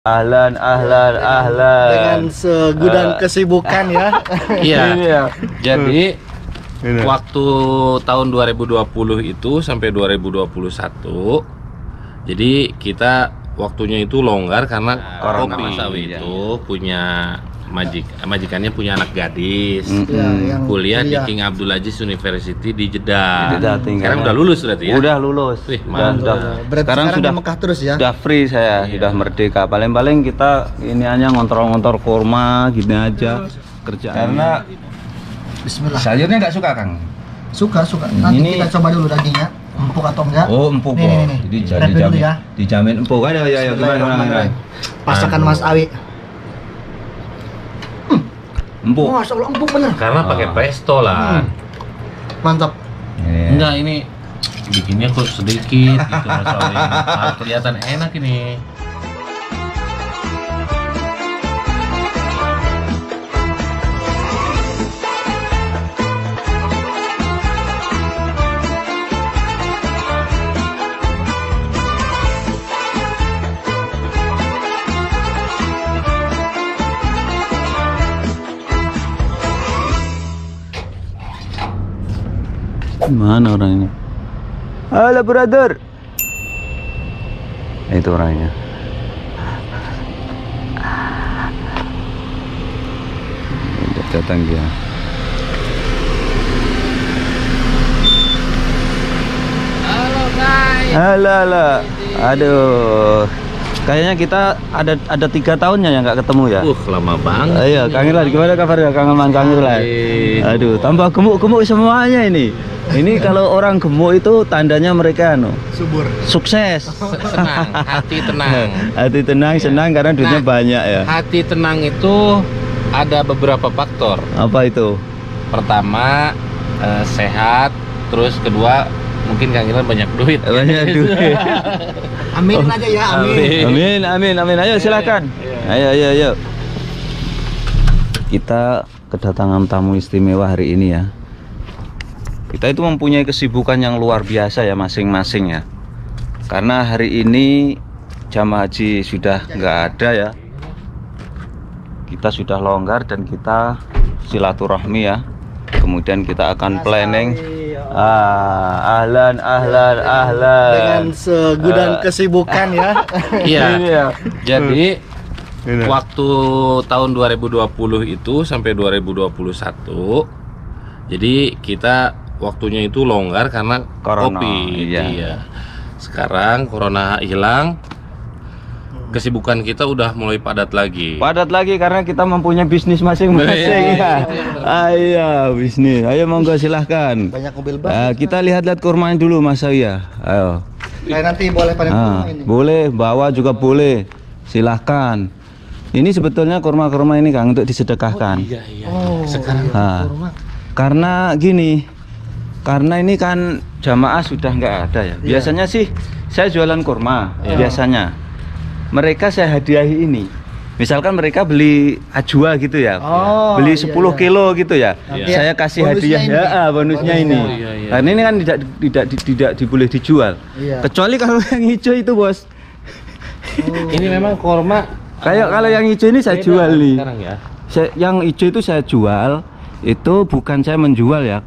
Ahlan. Dengan segudang kesibukan ya. Iya. Jadi waktu tahun 2020 itu sampai 2021, jadi kita waktunya itu longgar karena Kopi Masawi itu punya majikannya punya anak gadis, yang kuliah di King Abdul Aziz University di Jeddah. Sekarang udah lulus berarti ya? Udah lulus. Wih, mantap. Sekarang sudah Mekah terus ya? Sudah free saya, sudah merdeka. Paling-paling kita ini hanya ngontor-ngontor kurma gini aja kerjaan. Karena Bismillah. sayurnya nggak suka, Kang? Suka. Nanti Ini- kita coba dulu dagingnya, empuk atau enggak. Oh, empuk kok. Nih. Jadi Rep dulu ya. dijamin empuk. Ayo gimana? Bismillahirrahmanirrahim. Pasakan Mas Awi. Empuk. Masya Allah, empuk bener. Karena pakai pesto lah. Mantap. Enggak, ini bikinnya kok sedikit gitu masalahnya. Harus kelihatan enak ini. Mana orangnya? Halo brother. Itu orangnya. Datang dia. Halo guys. Halo. Aduh. Kayaknya kita ada 3 tahunnya yang nggak ketemu ya. Lama banget. Ayo, Kang Irlan, gimana kabarnya Kang Irlan? Aduh, tambah gemuk-gemuk semuanya ini. Ini kalau orang gemuk itu tandanya mereka Subur. sukses. Senang, hati tenang. Hati tenang, senang karena duitnya banyak ya. Hati tenang itu ada beberapa faktor. Apa itu? Pertama, sehat. Terus kedua, mungkin Kang Ilan banyak duit. Banyak duit. Amin aja ya, amin. Amin. Ayo silakan. Ayo. Kita kedatangan tamu istimewa hari ini ya. Kita itu mempunyai kesibukan yang luar biasa ya masing-masing ya. Karena hari ini jamaah haji sudah nggak ada ya. Kita sudah longgar dan kita silaturahmi ya. Kemudian kita akan planning. Ahlan. Dengan segudang kesibukan ya. Iya. Jadi waktu tahun 2020 itu sampai 2021, jadi kita waktunya itu longgar karena Corona, Kopi. iya. Sekarang corona hilang, kesibukan kita udah mulai padat lagi. Padat lagi karena kita mempunyai bisnis masing-masing ya. Ayo bisnis. Ayo monggo silahkan. Banyak mobil bak. Kita lihat-lihat kurmanya dulu Mas Awi ya. Ayo. Nanti boleh panen kurma ini. Boleh, bawa juga boleh. Silahkan. Ini sebetulnya kurma-kurma ini Kang untuk disedekahkan. Iya. Oh, Sekarang kurma. Karena gini, karena ini kan jamaah sudah nggak ada ya. Biasanya sih saya jualan kurma. Biasanya mereka saya hadiahi ini. Misalkan mereka beli ajwa gitu ya, beli 10 kilo gitu ya, saya kasih hadiah ya, bonusnya ini. Karena ini kan tidak diboleh dijual, kecuali kalau yang hijau itu bos. ini memang kurma. Kayak kalau yang hijau ini saya jual nih. Sekarang ya. Yang hijau itu saya jual, itu bukan saya menjual ya,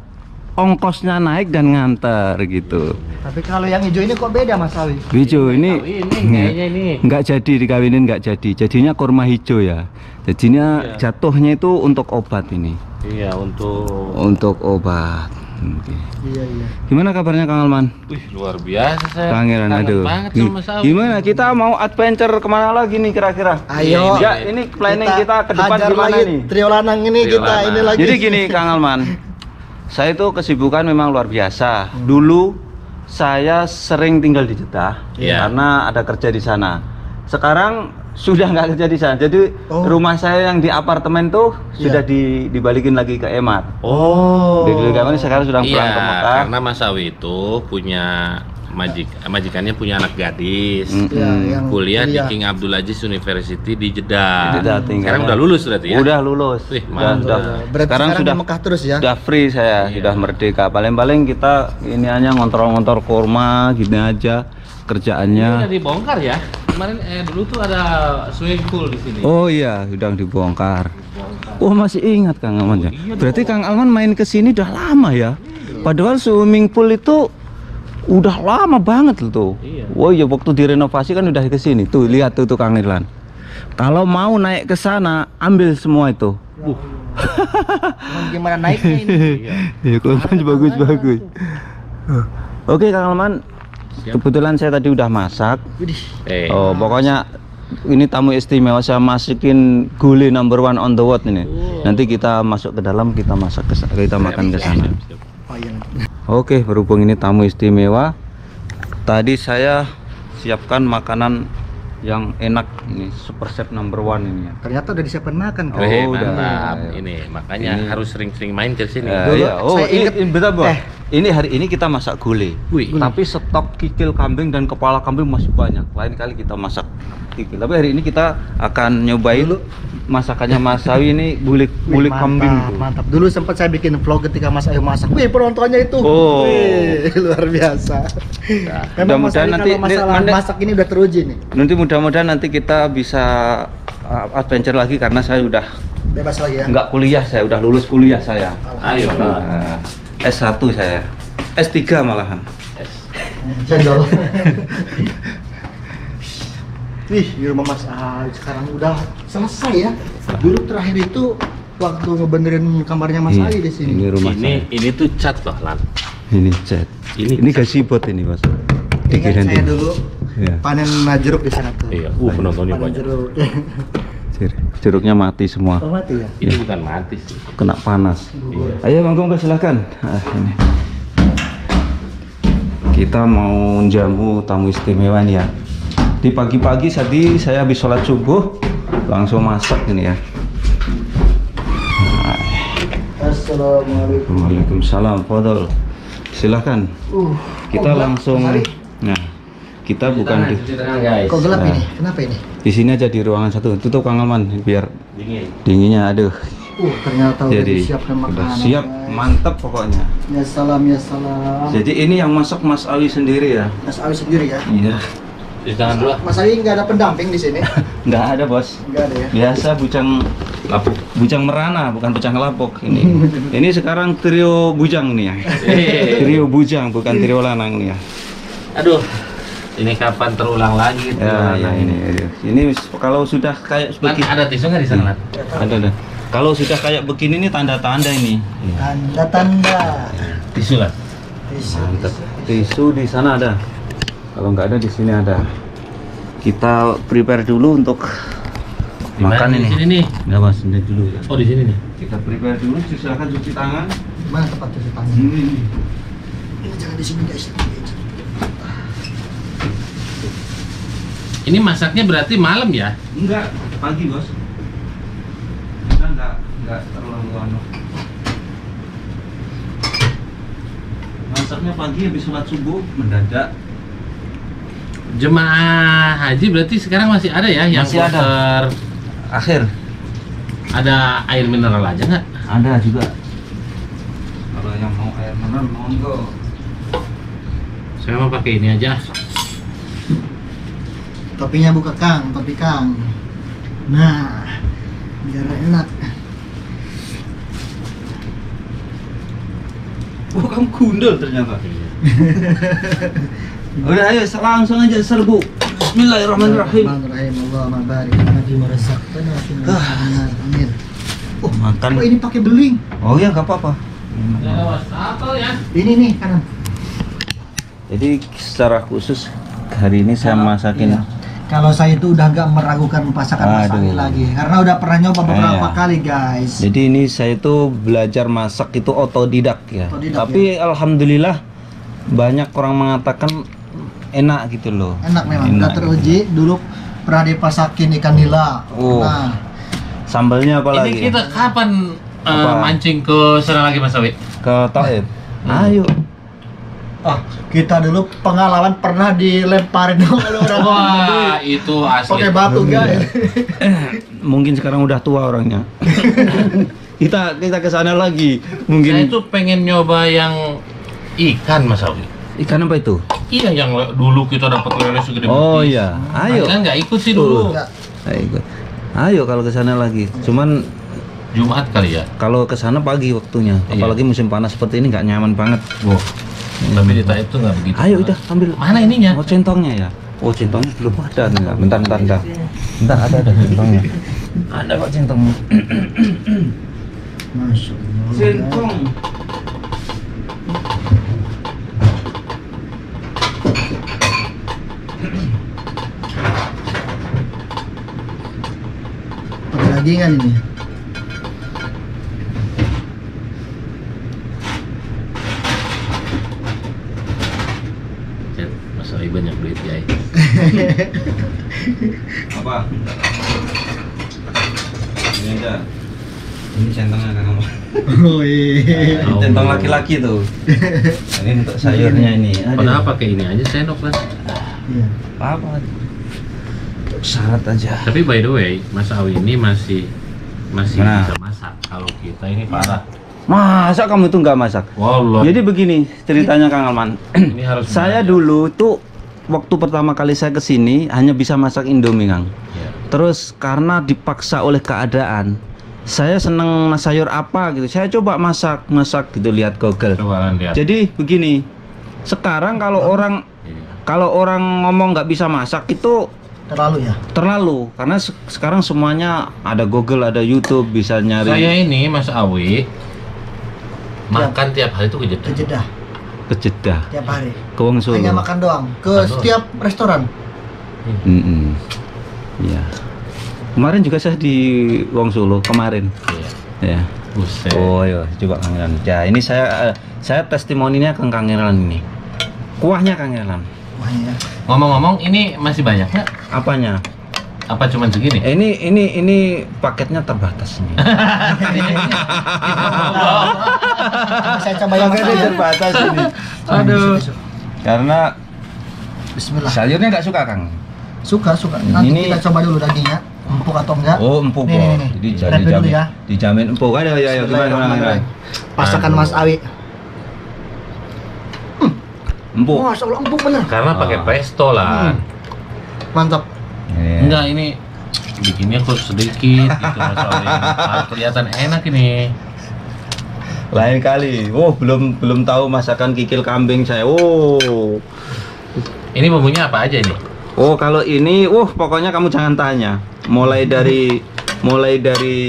ongkosnya naik dan nganter gitu. Tapi kalau yang hijau ini kok beda Mas Awi? Hijau ini kayaknya ini. nggak jadi dikawinin, nggak jadi. Jadinya kurma hijau ya. Jadinya jatuhnya itu untuk obat ini. Iya, Untuk obat. Oke. Iya. Gimana kabarnya Kang Alman? Wih, luar biasa saya. Kang Iran, Kangen aduh. banget sama Mas Awi. Gimana kita mau adventure kemana lagi nih kira-kira? Ayo. Ya, ini planning kita ke depan hajar gimana lagi nih? Trio lanang ini Trio kita lanang. ini lagi. Jadi gini Kang Alman, saya itu kesibukan memang luar biasa. Dulu saya sering tinggal di Jeddah karena ada kerja di sana. Sekarang sudah nggak kerja di sana. Jadi rumah saya yang di apartemen tuh sudah dibalikin lagi ke Emar. Dibalikin ke Emar, sekarang sudah pulang ke Mekah. Karena Mas Awi itu punya majikannya punya anak gadis, yang kuliah di King Abdul Aziz University di Jeddah. Sekarang udah lulus berarti ya? Udah lulus. Wih, Sekarang sudah Mekah terus ya? Sudah free saya, sudah merdeka. Paling-paling kita ini hanya ngontor-ngontor kurma gini aja Ini kerjaannya. udah dibongkar ya. Kemarin dulu tuh ada swimming pool di sini. Oh iya, udah dibongkar. Oh masih ingat Kang Alman ya? Iya Berarti dong. Kang Alman main ke sini udah lama ya? Padahal swimming pool itu udah lama banget tuh. Iya. Wah ya waktu direnovasi kan udah ke sini. Tuh lihat tuh Kang Irlan. Kalau mau naik ke sana ambil semua itu. Gimana naiknya ini? Ya kelemahan bagus. Oke Kang Alman, Siap. kebetulan saya tadi udah masak. Widih. Oh pokoknya ini tamu istimewa, saya masukin gulai number one on the world ini. Nanti kita masuk ke dalam, kita masak kita makan ke sana. Oh iya. Oke, berhubung ini tamu istimewa, tadi saya siapkan makanan yang enak ini, super chef number one ini ya. Ternyata udah disiapkan makan kan? Oh, udah. mantap. Ini makanya Ini. harus sering-sering main ke sini. Dulu Iya. Oh, saya ingat- betul Bos. Ini hari ini kita masak gulai. Wih. Tapi stok kikil kambing dan kepala kambing masih banyak. Lain kali kita masak kikil. Tapi hari ini kita akan nyobain Dulu. masakannya Mas Sawi ini gulai Wih, kambing tuh. mantap. Dulu sempat saya bikin vlog ketika Mas Ayu masak. Wih, penontonnya itu. Oh. Wih, luar biasa. Memang Mas Mudah-mudahan Ayu nanti kalau masalah masak ini udah teruji nih. Nanti mudah-mudahan nanti kita bisa adventure lagi karena saya udah Bebas lagi ya. nggak kuliah, saya udah lulus kuliah saya. Ayo. S1 saya. S3 malahan. Cendol. Wih, di rumah Mas Ayu sekarang udah selesai ya. Dulu terakhir itu waktu ngebenerin kamarnya Mas Iya, Ayu di sini. Ini rumah Ini tuh cat loh, Lan. saya. Ini cat. Ini Ini gazebo ini, Mas. Ingat saya dulu Iya. panen jeruk di sana tuh. Iya, penontonnya Panen banyak. jeruk. Jeruknya mati semua. Oh, mati ya? Ini bukan mati sih. Kena panas. Ayo monggo silakan. Ini. Kita mau jamu tamu istimewa nih ya. Di pagi-pagi tadi saya habis sholat subuh langsung masak ini ya. Assalamualaikum. Waalaikumsalam, Fadol. Silakan. Kita gelap, langsung. Mas Ari. Nah, kita bukan di guys. Kok gelap Nah. ini? Kenapa ini? di sini aja di ruangan satu. Tutup Kang Aman biar Dingin. dinginnya. Aduh. Ternyata udah Jadi disiapkan udah makanan. siap, guys. mantap pokoknya. Ya salam, ya salam. Jadi ini yang masak Mas Awi sendiri ya? Mas Awi sendiri ya. Iya. Jangan dulu. Mas Awi nggak ada pendamping di sini. Nggak ada bos. Nggak ada ya. Biasa bujang lapuk, bujang merana bukan bujang lapuk ini. Ini sekarang trio bujang nih ya. Trio bujang bukan trio lanang nih ya. Aduh. Ini kapan terulang lagi? Ya, ya ini kalau sudah kayak Lan, begini. ada tisu nggak di sana, Lan? Ada. Kalau sudah kayak begini nih tanda-tanda ini. Tanda-tanda. Tisu lah. Tisu. Mantap. Tisu di sana ada. Kalau nggak ada di sini ada. Kita prepare dulu untuk makan Di ini. sini nih. Nggak mas, ini dulu ya. Oh, di sini nih. Kita prepare dulu. Silakan cuci tangan. Mana tempat cuci tangan? Ini. Ini jangan di sini guys. Ini masaknya berarti malam ya? Enggak, pagi bos. Kita enggak terlalu lama. Masaknya pagi habis sholat subuh mendadak. Jemaah haji berarti sekarang masih ada ya yang Masih ada. kloter Akhir ada air mineral aja nggak? ada juga. Kalau yang mau air mineral monggo. Saya mau pakai ini aja. Topinya buka Kang, topi Kang. Nah, biar enak. Oh kamu gundul ternyata. Udah ayo langsung aja serbu. Bismillahirrahmanirrahim. Bismillahirrahmanirrahim. Allahumma barik lana fi ma razaqtana wa qina adzabannar. Amin. Oh, Makan. oh ini pakai beling. Oh ya nggak apa-apa. Apa ya? Ini nih kanan. Jadi secara khusus hari ini saya masakin. Iya. Kalau saya itu udah gak meragukan masakan Mas Aduh. Awi lagi, karena udah pernah nyoba beberapa Iya. kali guys. Jadi ini saya itu belajar masak itu otodidak ya. Otodidak, Tapi alhamdulillah banyak orang mengatakan enak gitu loh. Enak memang, udah teruji. Dulu pernah dipasakin ikan nila. Oh. Nah, Sambalnya apa lagi? Ini kita kapan Apa? mancing ke sana lagi Mas Awi? Ke Taib. Ayo. kita dulu pengalaman pernah dilemparin oleh orang Wah, itu asli. pakai batu guys. Mungkin sekarang udah tua orangnya. kita ke sana lagi. Saya Mungkin tuh pengen nyoba yang ikan Mas Awi. ikan apa itu? Iya, yang dulu kita dapat lele segede Oh betis. iya, ayo. Kan nggak ikut sih dulu. Enggak. Ayo kalau ke sana lagi. Cuman Jumat kali ya. kalau ke sana pagi waktunya. Iya. Apalagi musim panas seperti ini nggak nyaman banget. Wah. Tapi di Taif tuh nggak begitu. Ayo udah ambil. Mana ininya? Oh centongnya ya. Oh centongnya belum ada nih. Bentar. Bentar ada centongnya. Ada kok centongnya. Masya Allah. Centong. Pakai dagingan ini. Mas Awi banyak duit ya. Apa? Ini aja. Ini centongnya Kang. Oh iya. Ini centong laki-laki tuh. Ini untuk sayurnya ini. Padahal pakai ini aja sendok kan. Iya. Apa? Syarat aja. Tapi by the way, Mas Awi ini masih Mana? bisa masak. Kalau kita ini parah. Masa kamu tuh nggak masak? Wallah. Jadi begini ceritanya Kang Alman. Ini harus Saya belajar. dulu tuh waktu pertama kali saya kesini hanya bisa masak Indomie Kang. Ya. Terus karena dipaksa oleh keadaan, saya seneng sayur apa gitu. Saya coba masak gitu lihat Google. Coba kan lihat. Jadi begini, sekarang kalau Iya. orang ngomong nggak bisa masak itu Terlalu ya. terlalu karena sekarang semuanya ada Google, ada YouTube, bisa nyari. Saya ini Mas Awi makan tiap hari itu ke Jeddah. Ke Jeddah Ke Jeddah, tiap hari. ke Wong Solo. Hanya makan doang. Ke Makan doang. setiap restoran. Iya. Kemarin juga saya di Wong Solo kemarin. Iya. Ya. Buset. Oh iya, coba Kang Irlan. Ya, ini saya testimoninya ke Kang Irlan ini. Kuahnya Kang Irlan. Wahnya. Ngomong-ngomong, ini masih banyak nggak? Apanya? Apa cuman segini? Ini paketnya terbatas ini. Saya coba yang Paketnya mana? terbatas ini. Aduh. Karena Bismillah. sayurnya nggak suka Kang. Suka. Nanti Ini- kita coba dulu dagingnya. Empuk atau enggak? Oh, empuk Nih, kok. nih. Jadi Lihat dulu dijamin, ya. dijamin empuk. Ayo gimana Bismillahirrahmanirrahim. Masakan Aduh. Mas Awi. Empuk. Masya Allah empuk bener. Karena pakai pesto lah. Mantap. Iya. Enggak, ini bikinnya kok sedikit gitu Mas Awi. Kelihatan enak ini. Lain kali. Oh, belum tahu masakan kikil kambing saya. Oh. Ini bumbunya apa aja ini? Oh, kalau ini, pokoknya kamu jangan tanya. Mulai dari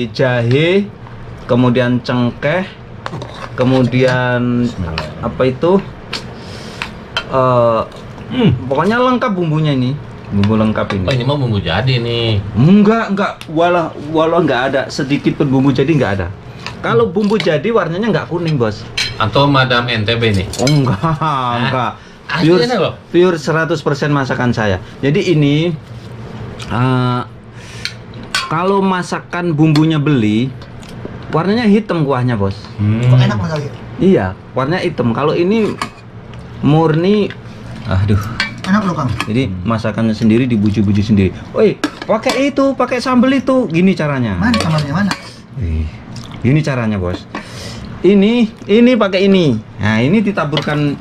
jahe, kemudian cengkeh, kemudian apa itu? Pokoknya lengkap bumbunya ini. Bumbu lengkap ini. Oh, ini mah bumbu jadi nih. Enggak. Walau enggak ada sedikit pun bumbu jadi enggak ada. Kalau bumbu jadi warnanya enggak kuning, Bos. Atau Madam NTB nih. Oh, enggak. Aslinya loh. Pure 100% masakan saya. Jadi ini kalau masakan bumbunya beli, warnanya hitam kuahnya, Bos. Kok enak Mas Awi? Iya, warnanya hitam. Kalau ini murni, aduh. Enak loh Kang. Jadi masakannya sendiri dibuju-buju sendiri. Woi, pakai sambal itu. Gini caranya. Mana sambalnya mana? Ini caranya, Bos. Ini pakai ini. Nah, ini ditaburkan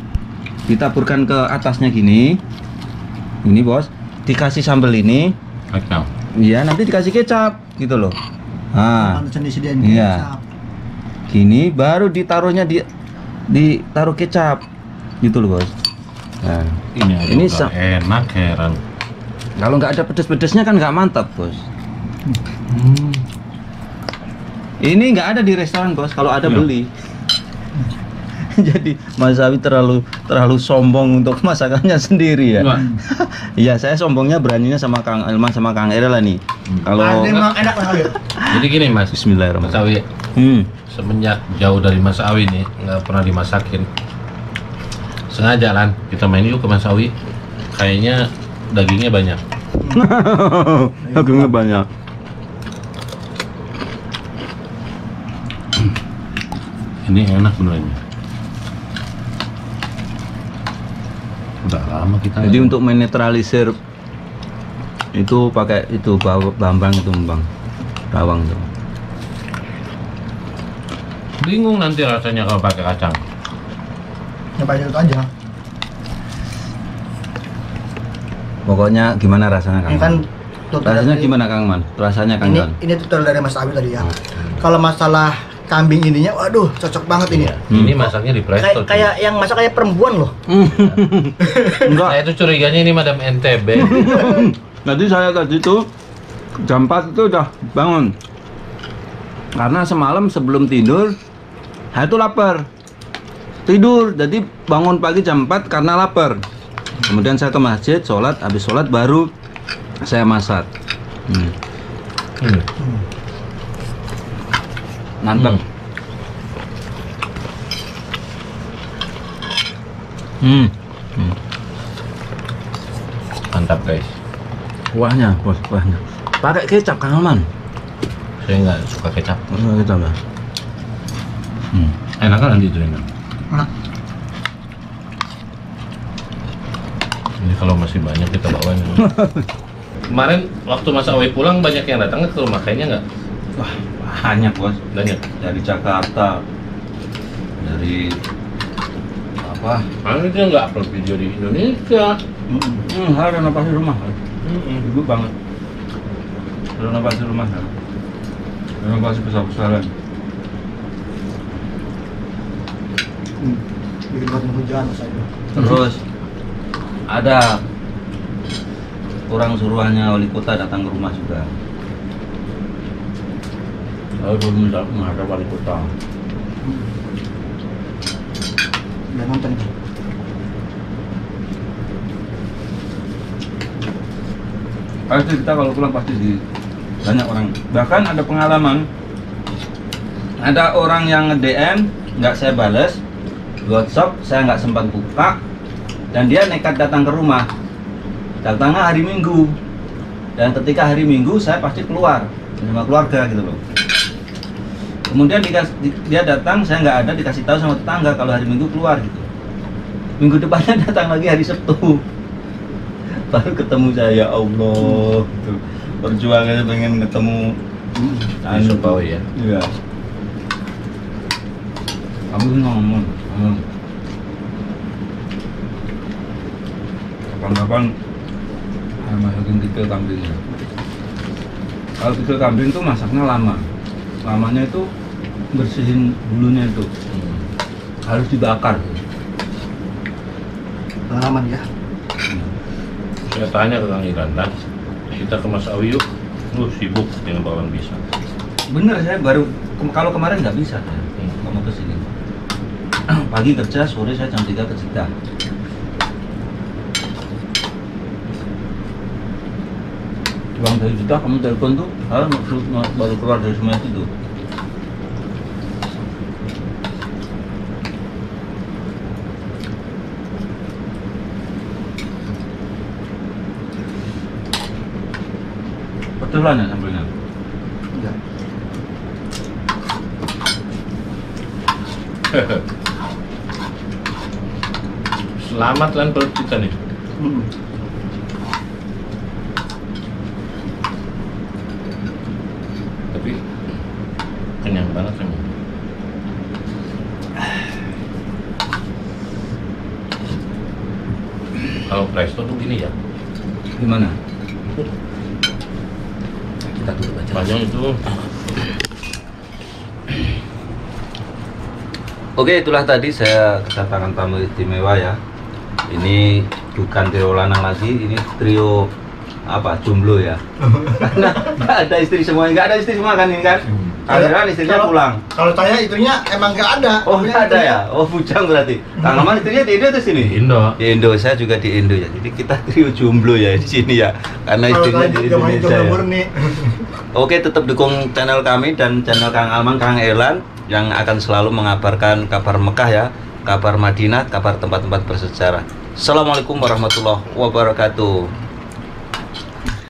ke atasnya gini. Ini, Bos. Dikasih sambal ini. Kacau. Iya, nanti dikasih kecap gitu loh. Nah, Panusan disediain iya. kecap. gini baru ditaruhnya ditaruh kecap. Gitu loh, Bos. Nah, Ini Ini aja enak heran. kalau nggak ada pedes-pedesnya kan nggak mantap, Bos. Ini nggak ada di restoran, Bos. Kalau ada Iya. beli. Jadi Mas Awi terlalu sombong untuk masakannya sendiri ya. Enggak. Iya, saya sombongnya beraninya sama Kang Elman sama Kang Erel nih. Kalau Ada memang enak Mas Awi. Jadi gini Mas, Bismillahirrahmanirrahim. Mas Awi semenjak jauh dari Mas Awi nih nggak pernah dimasakin. Sengaja kan kita main yuk ke Mas Awi. Kayaknya dagingnya banyak. Dagingnya banyak. Ini enak benernya. Udah lama kita. Jadi untuk menetralisir itu pakai itu bambang itu bang, bawang tuh. Bingung nanti rasanya kalau pakai kacang. Nyobain itu aja. Pokoknya gimana rasanya Kang? Ini kan Man? tutorial Rasanya dari- gimana Kang Man? Rasanya Kang Man? ini tutorial dari Mas Awi tadi ya. Kalau masalah kambing ininya, waduh cocok banget ini. Iya. Ini masaknya di presto. Kayak yang masak kayak perempuan loh. Enggak. Saya tuh curiganya ini Madam NTB. Jadi saya tadi tuh jam 4 itu udah bangun. Karena semalam sebelum tidur saya tuh lapar. Tidur, jadi bangun pagi jam 4 karena lapar. Kemudian saya ke masjid, sholat, habis sholat baru saya masak. Mantap. Mantap guys. Kuahnya, kuahnya. Pakai kecap Kang Man. Saya nggak suka kecap. Kecap ya. Enak kan nanti itu ini. Enak. Ini kalau masih banyak kita bawain. Kemarin waktu Mas Awi pulang banyak yang datang ke rumah kayaknya nggak? Wah, banyak bos. Banyak. Dari Jakarta, dari apa? Karena dia nggak upload video di Indonesia. Ada nafas di rumah. Ibu banget. Ada nafas di rumah. Ada nafas besar-besaran. Bikin buat hujan Mas Awi. Terus ada orang suruhannya wali kota datang ke rumah juga. Lalu belum ada wali kota. Udah nonton itu. Pasti kita kalau pulang pasti di banyak orang. Bahkan ada pengalaman, ada orang yang nge-DM nggak saya bales, WhatsApp saya nggak sempat buka, dan dia nekat datang ke rumah. Datangnya hari Minggu, dan ketika hari Minggu saya pasti keluar sama keluarga gitu loh. Kemudian dia datang, saya nggak ada, dikasih tahu sama tetangga kalau hari Minggu keluar gitu. Minggu depannya datang lagi hari Sabtu. Baru ketemu saya, ya Allah gitu. Perjuangannya pengen ketemu Di Supawi ya. Iya. Kamu ngomong. Kapan-kapan saya masukin kikil kambingnya. Kalau kikil kambing itu masaknya lama. Lamanya itu bersihin bulunya itu. Harus dibakar. Pengalaman ya. Saya tanya ke Kang Iranda, kita ke Mas Awi yuk. Sibuk dengan bawaan bisa. Bener, saya baru kalau kemarin nggak bisa saya. Kamu kesini. Pagi kerja, sore saya jam 3 ke Jeddah. Pulang dari Jeddah kamu telepon tuh, baru keluar dari semua itu. Betulan ya sambelnya. Enggak. Selamat lan perut kita nih. Tapi kenyang banget emang. Kalau presto tuh gini ya. Gimana? Kita tutup aja. Panjang itu. Oke, itulah tadi saya kedatangan tamu istimewa ya. Ini bukan trio lanang lagi, ini trio apa, jomblo ya. Karena nggak ada istri semua, nggak ada istri semua kan ini kan. Akhirnya istrinya Kalau- pulang. Kalau saya itunya emang nggak ada. Oh nggak ada ya? Oh bujang berarti. Kang Aman istrinya di Indo atau sini? Di Indo. Di Indo, saya juga di Indo ya. Jadi kita trio jomblo ya di sini ya. Karena Kalau istrinya saya di juga main Indonesia jomblo ya. murni. Oke, tetap dukung channel kami dan channel Kang Alman, Kang Elan yang akan selalu mengabarkan kabar Mekah ya, kabar Madinah, kabar tempat-tempat bersejarah. Assalamualaikum warahmatullahi wabarakatuh.